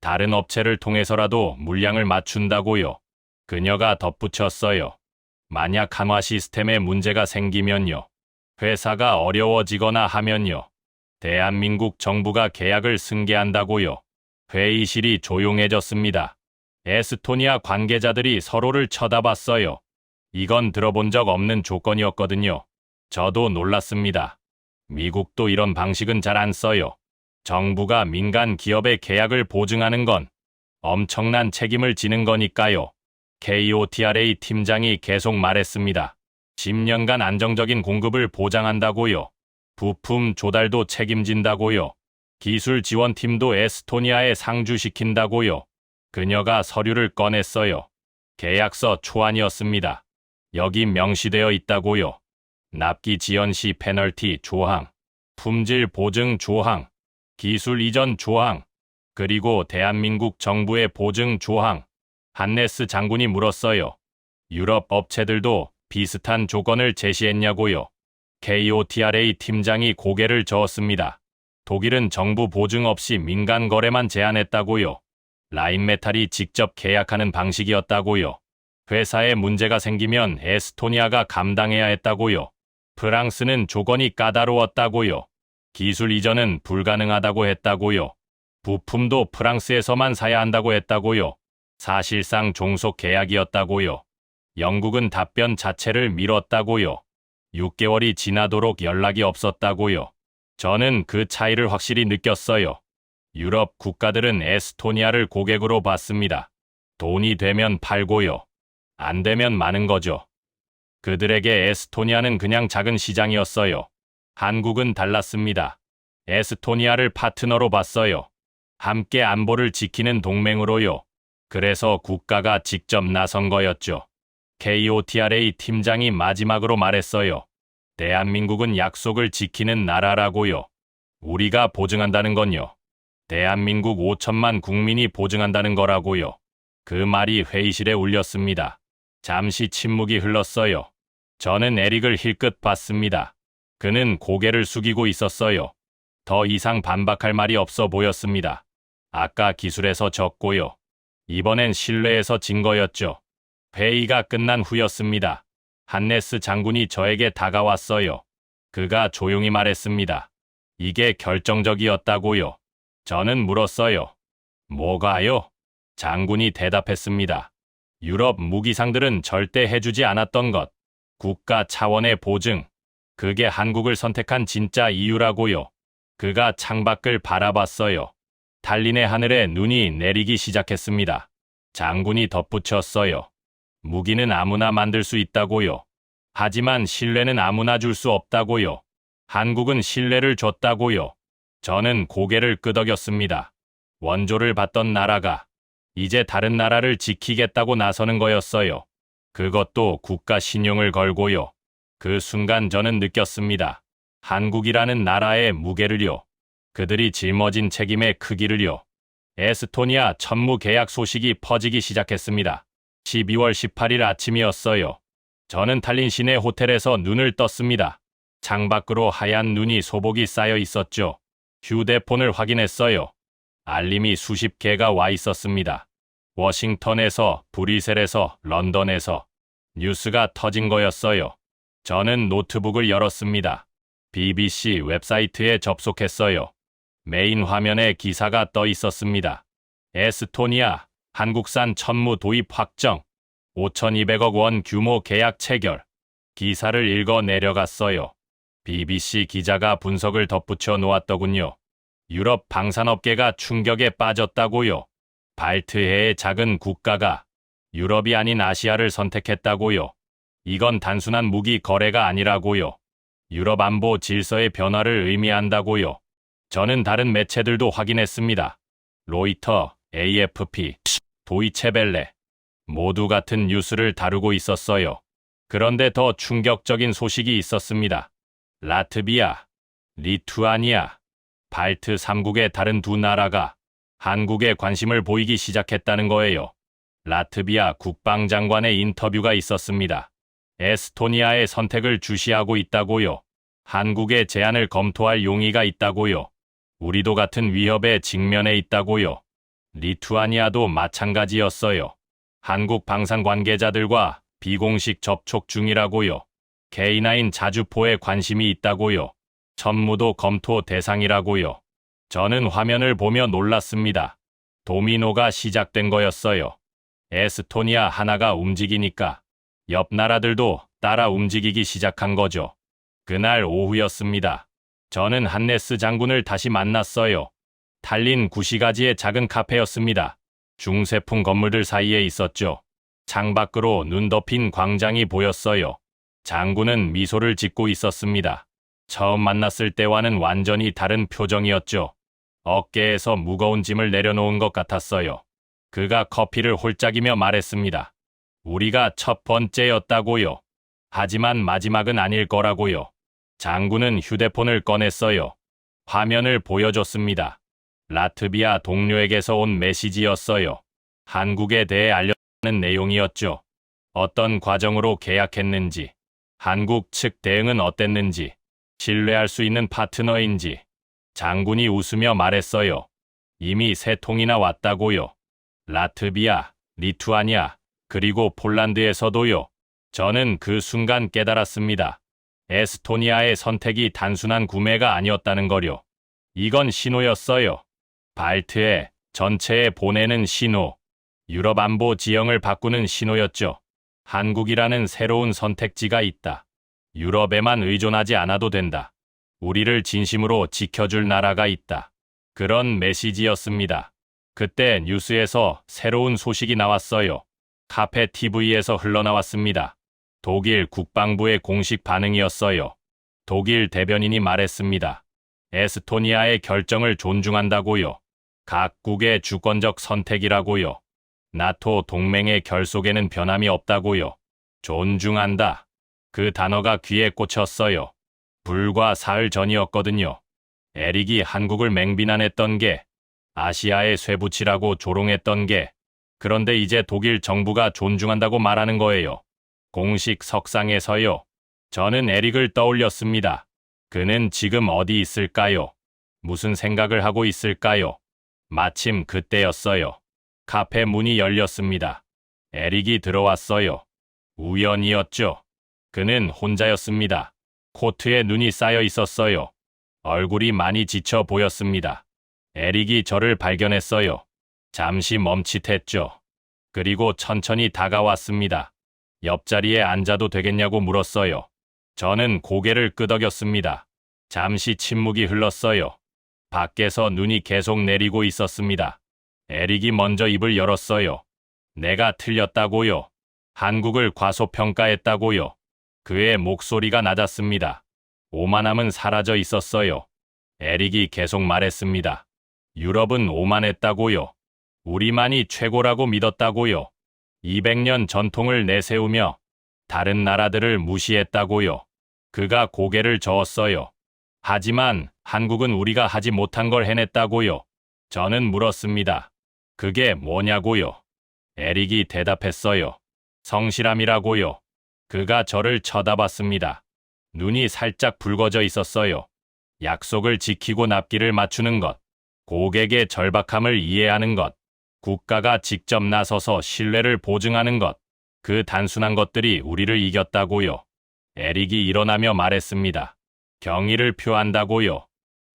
S1: 다른 업체를 통해서라도 물량을 맞춘다고요. 그녀가 덧붙였어요. 만약 한화 시스템에 문제가 생기면요. 회사가 어려워지거나 하면요. 대한민국 정부가 계약을 승계한다고요. 회의실이 조용해졌습니다. 에스토니아 관계자들이 서로를 쳐다봤어요. 이건 들어본 적 없는 조건이었거든요. 저도 놀랐습니다. 미국도 이런 방식은 잘 안 써요. 정부가 민간 기업의 계약을 보증하는 건 엄청난 책임을 지는 거니까요. KOTRA 팀장이 계속 말했습니다. 10년간 안정적인 공급을 보장한다고요. 부품 조달도 책임진다고요. 기술 지원팀도 에스토니아에 상주시킨다고요. 그녀가 서류를 꺼냈어요. 계약서 초안이었습니다. 여기 명시되어 있다고요. 납기 지연 시 페널티 조항, 품질 보증 조항, 기술 이전 조항, 그리고 대한민국 정부의 보증 조항. 한네스 장군이 물었어요. 유럽 업체들도 비슷한 조건을 제시했냐고요. KOTRA 팀장이 고개를 저었습니다. 독일은 정부 보증 없이 민간 거래만 제한했다고요. 라인메탈이 직접 계약하는 방식이었다고요. 회사에 문제가 생기면 에스토니아가 감당해야 했다고요. 프랑스는 조건이 까다로웠다고요. 기술 이전은 불가능하다고 했다고요. 부품도 프랑스에서만 사야 한다고 했다고요. 사실상 종속 계약이었다고요. 영국은 답변 자체를 미뤘다고요. 6개월이 지나도록 연락이 없었다고요. 저는 그 차이를 확실히 느꼈어요. 유럽 국가들은 에스토니아를 고객으로 봤습니다. 돈이 되면 팔고요. 안 되면 마는 거죠. 그들에게 에스토니아는 그냥 작은 시장이었어요. 한국은 달랐습니다. 에스토니아를 파트너로 봤어요. 함께 안보를 지키는 동맹으로요. 그래서 국가가 직접 나선 거였죠. KOTRA 팀장이 마지막으로 말했어요. 대한민국은 약속을 지키는 나라라고요. 우리가 보증한다는 건요. 대한민국 5천만 국민이 보증한다는 거라고요. 그 말이 회의실에 울렸습니다. 잠시 침묵이 흘렀어요. 저는 에릭을 힐끗 봤습니다. 그는 고개를 숙이고 있었어요. 더 이상 반박할 말이 없어 보였습니다. 아까 기술에서 졌고요. 이번엔 신뢰에서 진 거였죠. 회의가 끝난 후였습니다. 한네스 장군이 저에게 다가왔어요. 그가 조용히 말했습니다. 이게 결정적이었다고요. 저는 물었어요. 뭐가요? 장군이 대답했습니다. 유럽 무기상들은 절대 해주지 않았던 것. 국가 차원의 보증. 그게 한국을 선택한 진짜 이유라고요. 그가 창밖을 바라봤어요. 달린의 하늘에 눈이 내리기 시작했습니다. 장군이 덧붙였어요. 무기는 아무나 만들 수 있다고요. 하지만 신뢰는 아무나 줄 수 없다고요. 한국은 신뢰를 줬다고요. 저는 고개를 끄덕였습니다. 원조를 받던 나라가 이제 다른 나라를 지키겠다고 나서는 거였어요. 그것도 국가 신용을 걸고요. 그 순간 저는 느꼈습니다. 한국이라는 나라의 무게를요. 그들이 짊어진 책임의 크기를요. 에스토니아 천무 계약 소식이 퍼지기 시작했습니다. 12월 18일 아침이었어요. 저는 탈린 시내 호텔에서 눈을 떴습니다. 창밖으로 하얀 눈이 소복이 쌓여 있었죠. 휴대폰을 확인했어요. 알림이 수십 개가 와 있었습니다. 워싱턴에서, 브뤼셀에서, 런던에서 뉴스가 터진 거였어요. 저는 노트북을 열었습니다. BBC 웹사이트에 접속했어요. 메인 화면에 기사가 떠 있었습니다. 에스토니아, 한국산 천무 도입 확정, 5,200억 원 규모 계약 체결. 기사를 읽어 내려갔어요. BBC 기자가 분석을 덧붙여 놓았더군요. 유럽 방산업계가 충격에 빠졌다고요. 발트해의 작은 국가가 유럽이 아닌 아시아를 선택했다고요. 이건 단순한 무기 거래가 아니라고요. 유럽 안보 질서의 변화를 의미한다고요. 저는 다른 매체들도 확인했습니다. 로이터, AFP, 도이체벨레 모두 같은 뉴스를 다루고 있었어요. 그런데 더 충격적인 소식이 있었습니다. 라트비아, 리투아니아, 발트 3국의 다른 두 나라가 한국에 관심을 보이기 시작했다는 거예요. 라트비아 국방장관의 인터뷰가 있었습니다. 에스토니아의 선택을 주시하고 있다고요. 한국의 제안을 검토할 용의가 있다고요. 우리도 같은 위협에 직면해 있다고요. 리투아니아도 마찬가지였어요. 한국 방산 관계자들과 비공식 접촉 중이라고요. K9 자주포에 관심이 있다고요. 천무도 검토 대상이라고요. 저는 화면을 보며 놀랐습니다. 도미노가 시작된 거였어요. 에스토니아 하나가 움직이니까 옆 나라들도 따라 움직이기 시작한 거죠. 그날 오후였습니다. 저는 한네스 장군을 다시 만났어요. 탈린 구시가지의 작은 카페였습니다. 중세풍 건물들 사이에 있었죠. 창밖으로 눈 덮인 광장이 보였어요. 장군은 미소를 짓고 있었습니다. 처음 만났을 때와는 완전히 다른 표정이었죠. 어깨에서 무거운 짐을 내려놓은 것 같았어요. 그가 커피를 홀짝이며 말했습니다. 우리가 첫 번째였다고요. 하지만 마지막은 아닐 거라고요. 장군은 휴대폰을 꺼냈어요. 화면을 보여줬습니다. 라트비아 동료에게서 온 메시지였어요. 한국에 대해 알려주는 내용이었죠. 어떤 과정으로 계약했는지, 한국 측 대응은 어땠는지, 신뢰할 수 있는 파트너인지. 장군이 웃으며 말했어요. 이미 3통이나 왔다고요. 라트비아, 리투아니아, 그리고 폴란드에서도요. 저는 그 순간 깨달았습니다. 에스토니아의 선택이 단순한 구매가 아니었다는 거요. 이건 신호였어요. 발트해 전체에 보내는 신호. 유럽 안보 지형을 바꾸는 신호였죠. 한국이라는 새로운 선택지가 있다. 유럽에만 의존하지 않아도 된다. 우리를 진심으로 지켜줄 나라가 있다. 그런 메시지였습니다. 그때 뉴스에서 새로운 소식이 나왔어요. 카페 TV에서 흘러나왔습니다. 독일 국방부의 공식 반응이었어요. 독일 대변인이 말했습니다. 에스토니아의 결정을 존중한다고요. 각국의 주권적 선택이라고요. 나토 동맹의 결속에는 변함이 없다고요. 존중한다. 그 단어가 귀에 꽂혔어요. 불과 사흘 전이었거든요. 에릭이 한국을 맹비난했던 게, 아시아의 쇠붙이라고 조롱했던 게, 그런데 이제 독일 정부가 존중한다고 말하는 거예요. 공식 석상에서요. 저는 에릭을 떠올렸습니다. 그는 지금 어디 있을까요? 무슨 생각을 하고 있을까요? 마침 그때였어요. 카페 문이 열렸습니다. 에릭이 들어왔어요. 우연이었죠. 그는 혼자였습니다. 코트에 눈이 쌓여 있었어요. 얼굴이 많이 지쳐 보였습니다. 에릭이 저를 발견했어요. 잠시 멈칫했죠. 그리고 천천히 다가왔습니다. 옆자리에 앉아도 되겠냐고 물었어요. 저는 고개를 끄덕였습니다. 잠시 침묵이 흘렀어요. 밖에서 눈이 계속 내리고 있었습니다. 에릭이 먼저 입을 열었어요. 내가 틀렸다고요. 한국을 과소평가했다고요. 그의 목소리가 낮았습니다. 오만함은 사라져 있었어요. 에릭이 계속 말했습니다. 유럽은 오만했다고요. 우리만이 최고라고 믿었다고요. 200년 전통을 내세우며 다른 나라들을 무시했다고요. 그가 고개를 저었어요. 하지만 한국은 우리가 하지 못한 걸 해냈다고요. 저는 물었습니다. 그게 뭐냐고요. 에릭이 대답했어요. 성실함이라고요. 그가 저를 쳐다봤습니다. 눈이 살짝 붉어져 있었어요. 약속을 지키고 납기를 맞추는 것, 고객의 절박함을 이해하는 것, 국가가 직접 나서서 신뢰를 보증하는 것, 그 단순한 것들이 우리를 이겼다고요. 에릭이 일어나며 말했습니다. 경의를 표한다고요.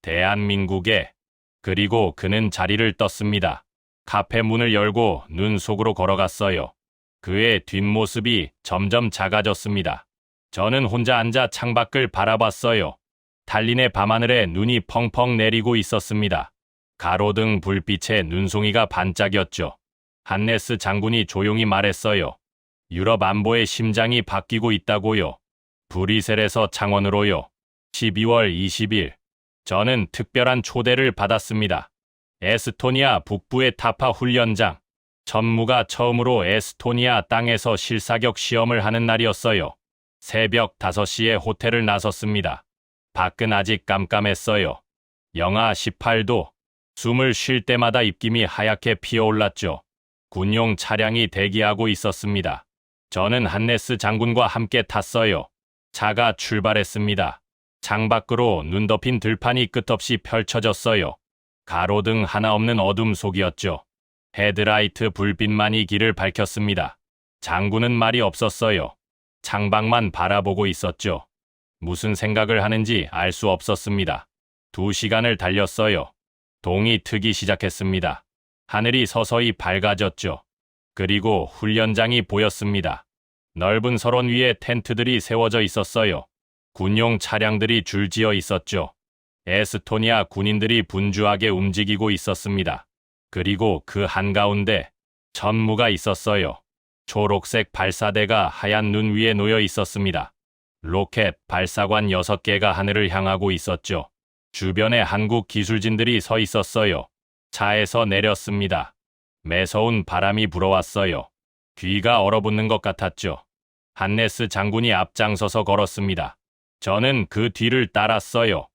S1: 대한민국에. 그리고 그는 자리를 떴습니다. 카페 문을 열고 눈 속으로 걸어갔어요. 그의 뒷모습이 점점 작아졌습니다. 저는 혼자 앉아 창밖을 바라봤어요. 달린의 밤하늘에 눈이 펑펑 내리고 있었습니다. 가로등 불빛에 눈송이가 반짝였죠. 한네스 장군이 조용히 말했어요. 유럽 안보의 심장이 바뀌고 있다고요. 브뤼셀에서 창원으로요. 12월 20일. 저는 특별한 초대를 받았습니다. 에스토니아 북부의 타파 훈련장. 전무가 처음으로 에스토니아 땅에서 실사격 시험을 하는 날이었어요. 새벽 5시에 호텔을 나섰습니다. 밖은 아직 깜깜했어요. 영하 18도. 숨을 쉴 때마다 입김이 하얗게 피어올랐죠. 군용 차량이 대기하고 있었습니다. 저는 한네스 장군과 함께 탔어요. 차가 출발했습니다. 창밖으로 눈 덮인 들판이 끝없이 펼쳐졌어요. 가로등 하나 없는 어둠 속이었죠. 헤드라이트 불빛만이 길을 밝혔습니다. 장군은 말이 없었어요. 창밖만 바라보고 있었죠. 무슨 생각을 하는지 알 수 없었습니다. 2시간을 달렸어요. 동이 트기 시작했습니다. 하늘이 서서히 밝아졌죠. 그리고 훈련장이 보였습니다. 넓은 설원 위에 텐트들이 세워져 있었어요. 군용 차량들이 줄지어 있었죠. 에스토니아 군인들이 분주하게 움직이고 있었습니다. 그리고 그 한가운데 전무가 있었어요. 초록색 발사대가 하얀 눈 위에 놓여 있었습니다. 로켓 발사관 6개가 하늘을 향하고 있었죠. 주변에 한국 기술진들이 서 있었어요. 차에서 내렸습니다. 매서운 바람이 불어왔어요. 귀가 얼어붙는 것 같았죠. 한네스 장군이 앞장서서 걸었습니다. 저는 그 뒤를 따랐어요.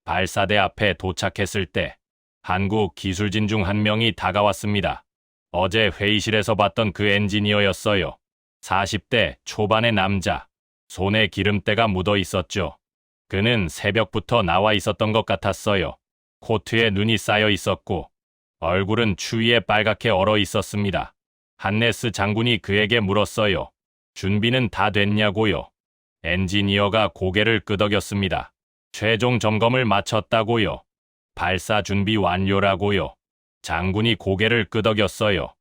S1: 발사대 앞에 도착했을 때 한국 기술진 중 한 명이 다가왔습니다. 어제 회의실에서 봤던 그 엔지니어였어요. 40대 초반의 남자. 손에 기름때가 묻어 있었죠. 그는 새벽부터 나와 있었던 것 같았어요. 코트에 눈이 쌓여 있었고 얼굴은 추위에 빨갛게 얼어 있었습니다. 한네스 장군이 그에게 물었어요. 준비는 다 됐냐고요. 엔지니어가 고개를 끄덕였습니다. 최종 점검을 마쳤다고요. 발사 준비 완료라고요. 장군이 고개를 끄덕였어요.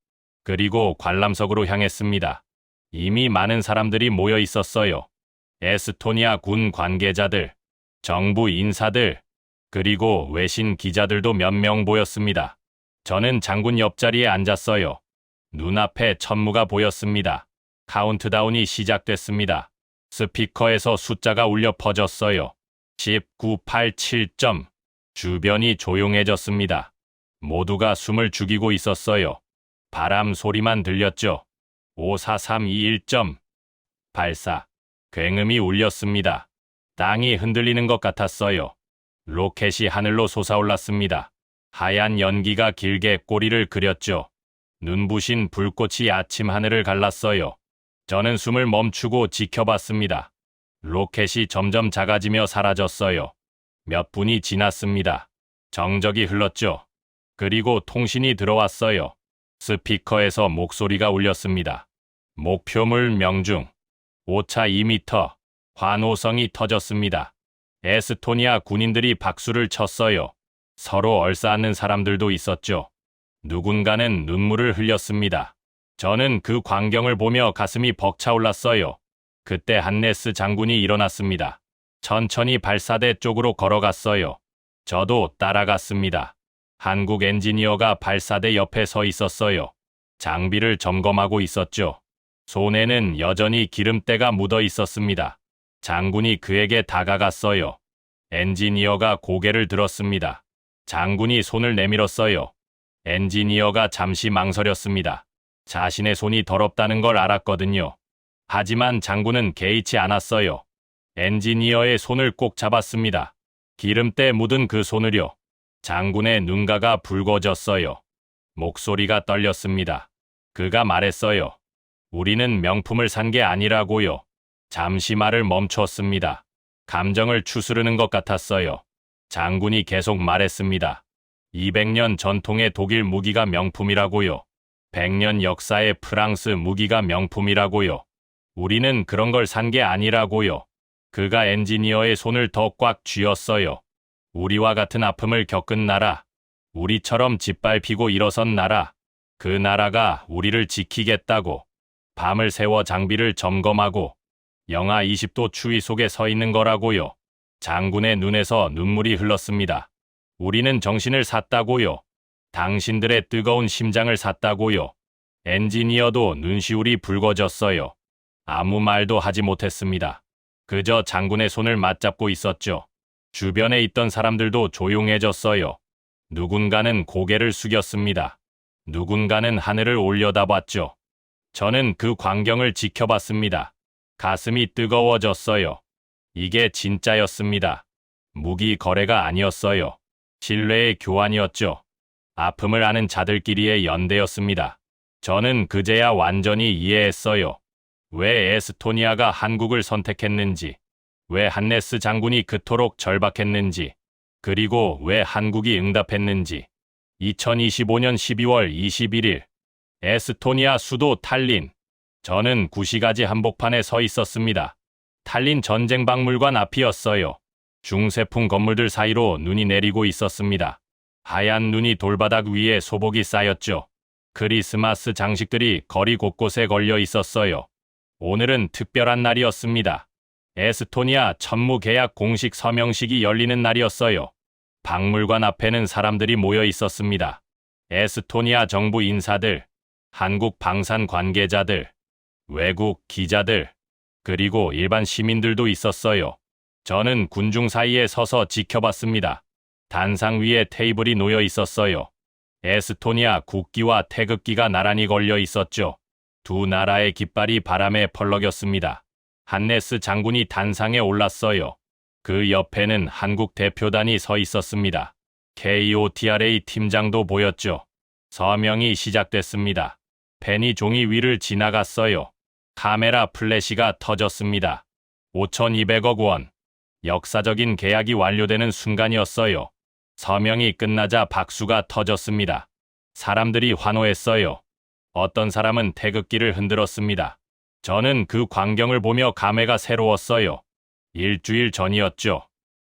S1: 그리고 관람석으로 향했습니다. 이미 많은 사람들이 모여 있었어요. 에스토니아 군 관계자들, 정부 인사들, 그리고 외신 기자들도 몇 명 보였습니다. 저는 장군 옆자리에 앉았어요. 눈앞에 천무가 보였습니다. 카운트다운이 시작됐습니다. 스피커에서 숫자가 울려 퍼졌어요. 1987점. 주변이 조용해졌습니다. 모두가 숨을 죽이고 있었어요. 바람 소리만 들렸죠. 54321점. 발사. 굉음이 울렸습니다. 땅이 흔들리는 것 같았어요. 로켓이 하늘로 솟아올랐습니다. 하얀 연기가 길게 꼬리를 그렸죠. 눈부신 불꽃이 아침 하늘을 갈랐어요. 저는 숨을 멈추고 지켜봤습니다. 로켓이 점점 작아지며 사라졌어요. 몇 분이 지났습니다. 정적이 흘렀죠. 그리고 통신이 들어왔어요. 스피커에서 목소리가 울렸습니다. 목표물 명중. 오차 2m. 환호성이 터졌습니다. 에스토니아 군인들이 박수를 쳤어요. 서로 얼싸안는 사람들도 있었죠. 누군가는 눈물을 흘렸습니다. 저는 그 광경을 보며 가슴이 벅차올랐어요. 그때 한네스 장군이 일어났습니다. 천천히 발사대 쪽으로 걸어갔어요. 저도 따라갔습니다. 한국 엔지니어가 발사대 옆에 서 있었어요. 장비를 점검하고 있었죠. 손에는 여전히 기름때가 묻어 있었습니다. 장군이 그에게 다가갔어요. 엔지니어가 고개를 들었습니다. 장군이 손을 내밀었어요. 엔지니어가 잠시 망설였습니다. 자신의 손이 더럽다는 걸 알았거든요. 하지만 장군은 개의치 않았어요. 엔지니어의 손을 꼭 잡았습니다. 기름때 묻은 그 손을요. 장군의 눈가가 붉어졌어요. 목소리가 떨렸습니다. 그가 말했어요. 우리는 명품을 산 게 아니라고요. 잠시 말을 멈췄습니다. 감정을 추스르는 것 같았어요. 장군이 계속 말했습니다. 200년 전통의 독일 무기가 명품이라고요. 100년 역사의 프랑스 무기가 명품이라고요. 우리는 그런 걸 산 게 아니라고요. 그가 엔지니어의 손을 더 꽉 쥐었어요. 우리와 같은 아픔을 겪은 나라, 우리처럼 짓밟히고 일어선 나라, 그 나라가 우리를 지키겠다고 밤을 새워 장비를 점검하고 영하 20도 추위 속에 서 있는 거라고요. 장군의 눈에서 눈물이 흘렀습니다. 우리는 정신을 샀다고요. 당신들의 뜨거운 심장을 샀다고요. 엔지니어도 눈시울이 붉어졌어요. 아무 말도 하지 못했습니다. 그저 장군의 손을 맞잡고 있었죠. 주변에 있던 사람들도 조용해졌어요. 누군가는 고개를 숙였습니다. 누군가는 하늘을 올려다봤죠. 저는 그 광경을 지켜봤습니다. 가슴이 뜨거워졌어요. 이게 진짜였습니다. 무기 거래가 아니었어요. 신뢰의 교환이었죠. 아픔을 아는 자들끼리의 연대였습니다. 저는 그제야 완전히 이해했어요. 왜 에스토니아가 한국을 선택했는지, 왜 한네스 장군이 그토록 절박했는지, 그리고 왜 한국이 응답했는지. 2025년 12월 21일, 에스토니아 수도 탈린. 저는 구시가지 한복판에 서 있었습니다. 탈린 전쟁박물관 앞이었어요. 중세풍 건물들 사이로 눈이 내리고 있었습니다. 하얀 눈이 돌바닥 위에 소복이 쌓였죠. 크리스마스 장식들이 거리 곳곳에 걸려 있었어요. 오늘은 특별한 날이었습니다. 에스토니아 천무 계약 공식 서명식이 열리는 날이었어요. 박물관 앞에는 사람들이 모여 있었습니다. 에스토니아 정부 인사들, 한국 방산 관계자들, 외국 기자들, 그리고 일반 시민들도 있었어요. 저는 군중 사이에 서서 지켜봤습니다. 단상 위에 테이블이 놓여 있었어요. 에스토니아 국기와 태극기가 나란히 걸려 있었죠. 두 나라의 깃발이 바람에 펄럭였습니다. 한네스 장군이 단상에 올랐어요. 그 옆에는 한국 대표단이 서 있었습니다. KOTRA 팀장도 보였죠. 서명이 시작됐습니다. 펜이 종이 위를 지나갔어요. 카메라 플래시가 터졌습니다. 5,200억 원. 역사적인 계약이 완료되는 순간이었어요. 서명이 끝나자 박수가 터졌습니다. 사람들이 환호했어요. 어떤 사람은 태극기를 흔들었습니다. 저는 그 광경을 보며 감회가 새로웠어요. 일주일 전이었죠.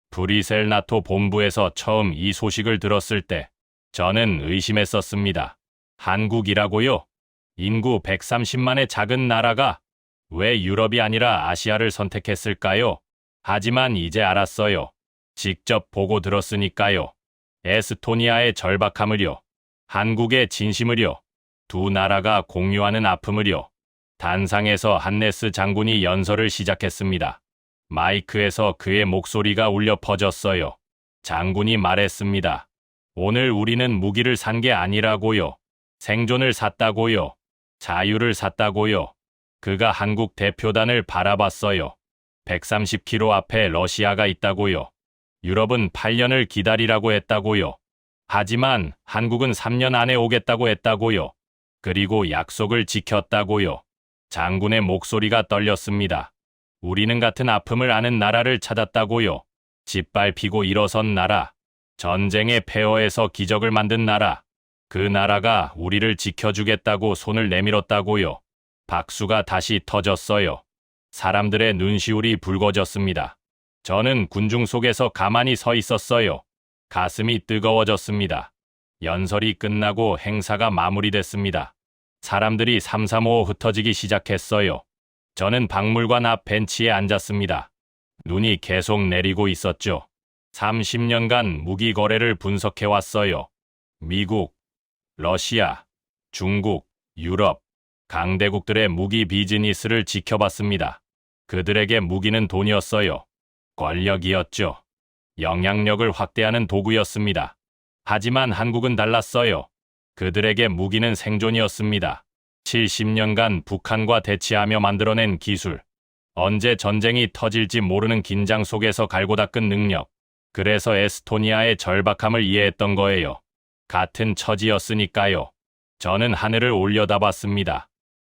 S1: 브뤼셀 나토 본부에서 처음 이 소식을 들었을 때 저는 의심했었습니다. 한국이라고요? 인구 130만의 작은 나라가 왜 유럽이 아니라 아시아를 선택했을까요? 하지만 이제 알았어요. 직접 보고 들었으니까요. 에스토니아의 절박함을요. 한국의 진심을요. 두 나라가 공유하는 아픔을요. 단상에서 한네스 장군이 연설을 시작했습니다. 마이크에서 그의 목소리가 울려 퍼졌어요. 장군이 말했습니다. 오늘 우리는 무기를 산 게 아니라고요. 생존을 샀다고요. 자유를 샀다고요. 그가 한국 대표단을 바라봤어요. 130km 앞에 러시아가 있다고요. 유럽은 8년을 기다리라고 했다고요. 하지만 한국은 3년 안에 오겠다고 했다고요. 그리고 약속을 지켰다고요. 장군의 목소리가 떨렸습니다. 우리는 같은 아픔을 아는 나라를 찾았다고요. 짓밟히고 일어선 나라. 전쟁의 폐허에서 기적을 만든 나라. 그 나라가 우리를 지켜주겠다고 손을 내밀었다고요. 박수가 다시 터졌어요. 사람들의 눈시울이 붉어졌습니다. 저는 군중 속에서 가만히 서 있었어요. 가슴이 뜨거워졌습니다. 연설이 끝나고 행사가 마무리됐습니다. 사람들이 삼삼오오 흩어지기 시작했어요. 저는 박물관 앞 벤치에 앉았습니다. 눈이 계속 내리고 있었죠. 30년간 무기 거래를 분석해왔어요. 미국, 러시아, 중국, 유럽, 강대국들의 무기 비즈니스를 지켜봤습니다. 그들에게 무기는 돈이었어요. 권력이었죠. 영향력을 확대하는 도구였습니다. 하지만 한국은 달랐어요. 그들에게 무기는 생존이었습니다. 70년간 북한과 대치하며 만들어낸 기술, 언제 전쟁이 터질지 모르는 긴장 속에서 갈고 닦은 능력, 그래서 에스토니아의 절박함을 이해했던 거예요. 같은 처지였으니까요. 저는 하늘을 올려다봤습니다.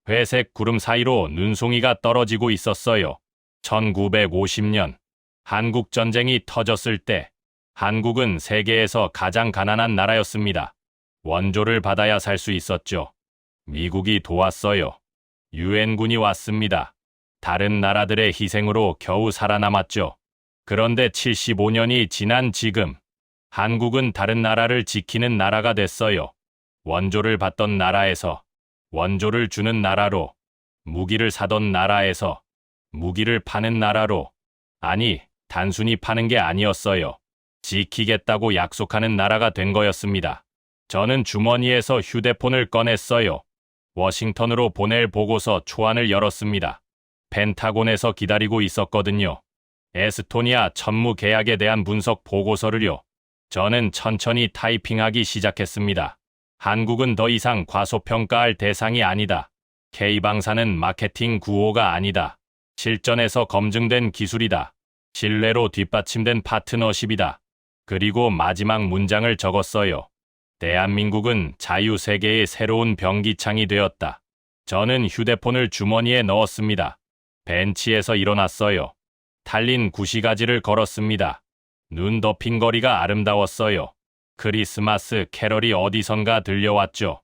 S1: 회색 구름 사이로 눈송이가 떨어지고 있었어요. 1950년 한국 전쟁이 터졌을 때 한국은 세계에서 가장 가난한 나라였습니다. 원조를 받아야 살 수 있었죠. 미국이 도왔어요. 유엔군이 왔습니다. 다른 나라들의 희생으로 겨우 살아남았죠. 그런데 75년이 지난 지금 한국은 다른 나라를 지키는 나라가 됐어요. 원조를 받던 나라에서 원조를 주는 나라로, 무기를 사던 나라에서 무기를 파는 나라로, 아니, 단순히 파는 게 아니었어요. 지키겠다고 약속하는 나라가 된 거였습니다. 저는 주머니에서 휴대폰을 꺼냈어요. 워싱턴으로 보낼 보고서 초안을 열었습니다. 펜타곤에서 기다리고 있었거든요. 에스토니아 천무 계약에 대한 분석 보고서를요. 저는 천천히 타이핑하기 시작했습니다. 한국은 더 이상 과소평가할 대상이 아니다. K방사는 마케팅 구호가 아니다. 실전에서 검증된 기술이다. 신뢰로 뒷받침된 파트너십이다. 그리고 마지막 문장을 적었어요. 대한민국은 자유세계의 새로운 병기창이 되었다. 저는 휴대폰을 주머니에 넣었습니다. 벤치에서 일어났어요. 탈린 구시가지를 걸었습니다. 눈 덮인 거리가 아름다웠어요. 크리스마스 캐럴이 어디선가 들려왔죠.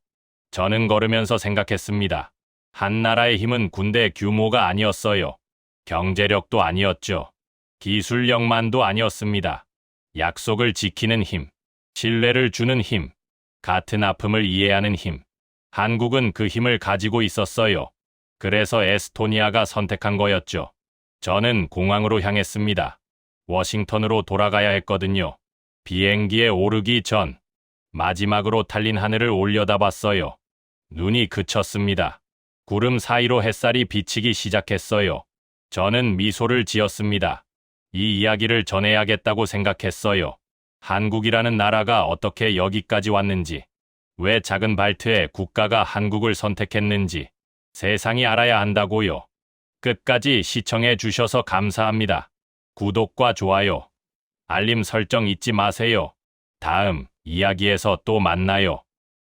S1: 저는 걸으면서 생각했습니다. 한 나라의 힘은 군대 규모가 아니었어요. 경제력도 아니었죠. 기술력만도 아니었습니다. 약속을 지키는 힘, 신뢰를 주는 힘, 같은 아픔을 이해하는 힘. 한국은 그 힘을 가지고 있었어요. 그래서 에스토니아가 선택한 거였죠. 저는 공항으로 향했습니다. 워싱턴으로 돌아가야 했거든요. 비행기에 오르기 전 마지막으로 탈린 하늘을 올려다봤어요. 눈이 그쳤습니다. 구름 사이로 햇살이 비치기 시작했어요. 저는 미소를 지었습니다. 이 이야기를 전해야겠다고 생각했어요. 한국이라는 나라가 어떻게 여기까지 왔는지, 왜 작은 발트의 국가가 한국을 선택했는지 세상이 알아야 한다고요. 끝까지 시청해 주셔서 감사합니다. 구독과 좋아요, 알림 설정 잊지 마세요. 다음 이야기에서 또 만나요.